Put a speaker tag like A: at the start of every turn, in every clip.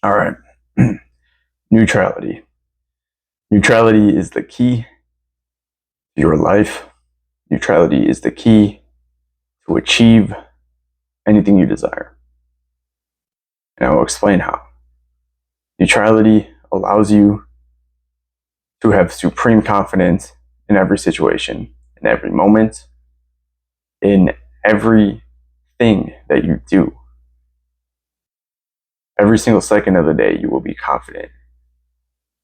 A: All right. Neutrality. Neutrality is the key to your life. Neutrality is the key to achieve anything you desire. And I will explain how. Neutrality allows you to have supreme confidence in every situation, in every moment, in everything that you do. Every single second of the day, you will be confident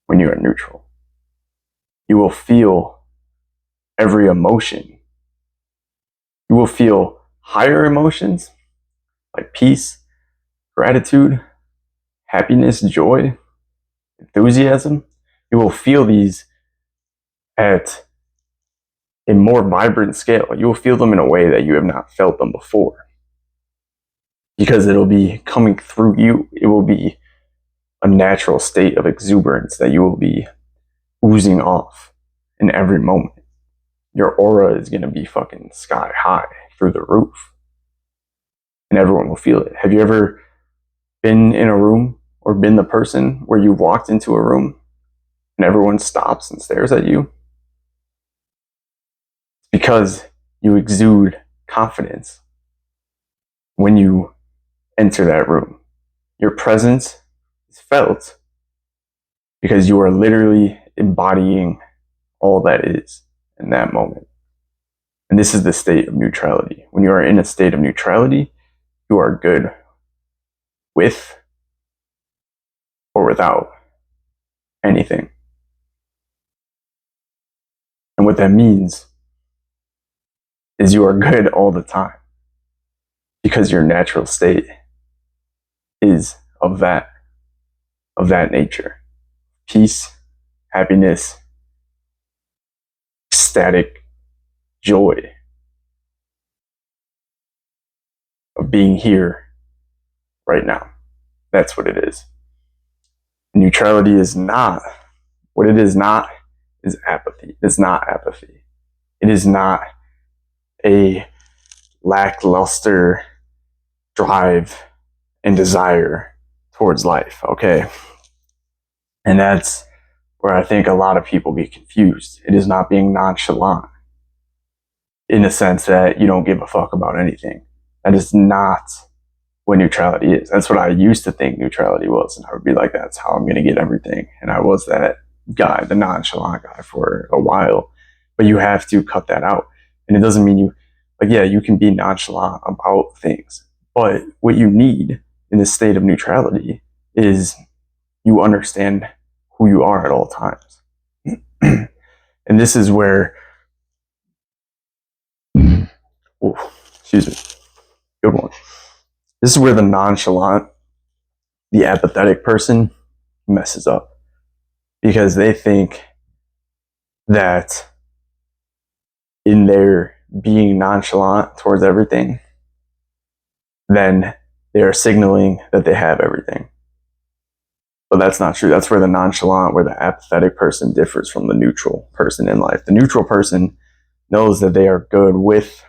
A: when you are neutral. You will feel every emotion. You will feel higher emotions like peace, gratitude, happiness, joy, enthusiasm. You will feel these at a more vibrant scale. You will feel them in a way that you have not felt them before because it'll be coming through you. It will be a natural state of exuberance that you will be oozing off in every moment. Your aura is going to be fucking sky high through the roof and everyone will feel it. Have you ever been in a room or been the person where you walked into a room and everyone stops and stares at you? It's because you exude confidence when you enter that room. Your presence is felt because you are literally embodying all that is in that moment. And this is the state of neutrality. When you are in a state of neutrality, you are good with or without anything. And what that means is you are good all the time because your natural state is of that nature. Peace, happiness, ecstatic joy of being here right now. That's what it is. Neutrality is not, what it is not is apathy. It's not apathy. It is not a lackluster drive and desire towards life, okay? And that's where I think a lot of people get confused. It is not being nonchalant in the sense that you don't give a fuck about anything. That is not what neutrality is. That's what I used to think neutrality was. And I would be like, that's how I'm going to get everything. And I was that guy, the nonchalant guy for a while. But you have to cut that out. And it doesn't mean you, like, yeah, you can be nonchalant about things. But what you need in this state of neutrality is you understand who you are at all times. And this is where, excuse me, good one. This is where the nonchalant, the apathetic person messes up because they think that in their being nonchalant towards everything, then they are signaling that they have everything. But that's not true. That's where the nonchalant, where the apathetic person differs from the neutral person in life. The neutral person knows that they are good with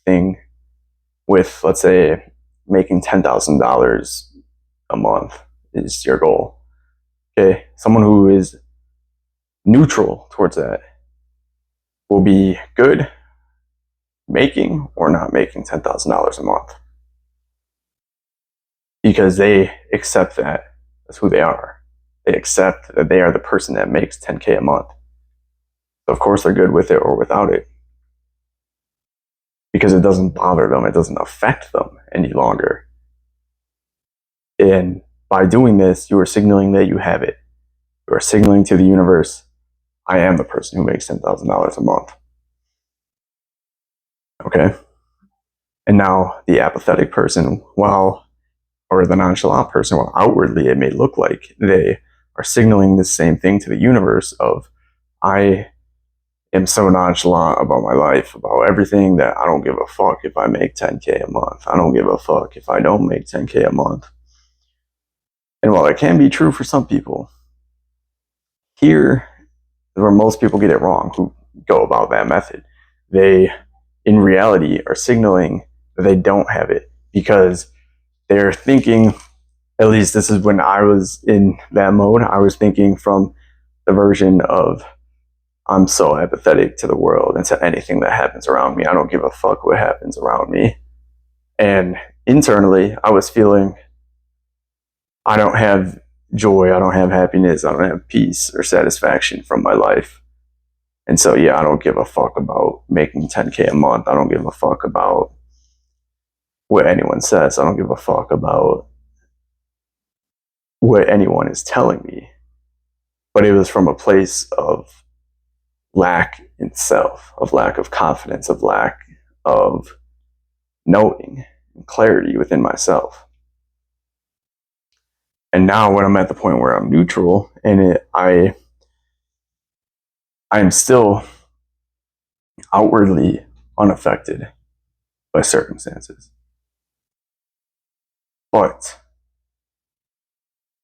A: thing, with, let's say, making $10,000 a month is your goal. Okay, someone who is neutral towards that will be good making or not making $10,000 a month because they accept that that's who they are. They accept that they are the person that makes 10K a month. So of course they're good with it or without it because it doesn't bother them. It doesn't affect them any longer. And by doing this, you are signaling that you have it. You are signaling to the universe, I am the person who makes $10,000 a month. Okay? And now the apathetic person, or the nonchalant person, while outwardly it may look like they are signaling the same thing to the universe of, I am so nonchalant about my life, about everything, that I don't give a fuck if I make 10K a month. I don't give a fuck if I don't make 10K a month. And while it can be true for some people, here is where most people get it wrong who go about that method. They, in reality, are signaling that they don't have it because they're thinking At least this is when I was in that mode. I was thinking from the version of I'm so apathetic to the world and to anything that happens around me. I don't give a fuck what happens around me. And internally, I was feeling I don't have joy, I don't have happiness, I don't have peace or satisfaction from my life. And so, yeah, I don't give a fuck about making 10K a month. I don't give a fuck about what anyone says. I don't give a fuck about what anyone is telling me. But it was from a place of lack in self, of lack of confidence, of lack of knowing and clarity within myself. And now when I'm at the point where I'm neutral and I am still outwardly unaffected by circumstances, but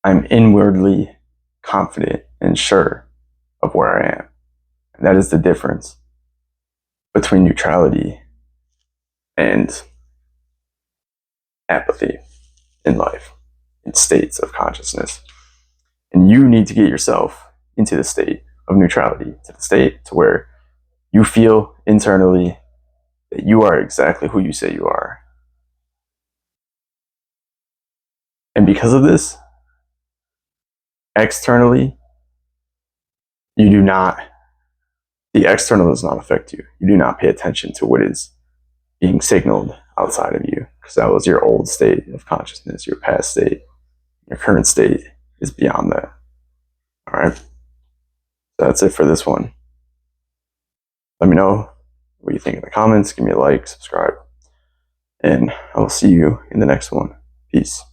A: I'm inwardly confident and sure of where I am. And that is the difference between neutrality and apathy in life, in states of consciousness. And you need to get yourself into the state of neutrality, to the state to where you feel internally that you are exactly who you say you are. And because of this, externally, you do not, the external does not affect you. You do not pay attention to what is being signaled outside of you, because that was your old state of consciousness, your past state. Your current state is beyond that. All right. So that's it for this one. Let me know what you think in the comments. Give me a like, subscribe, and I will see you in the next one. Peace.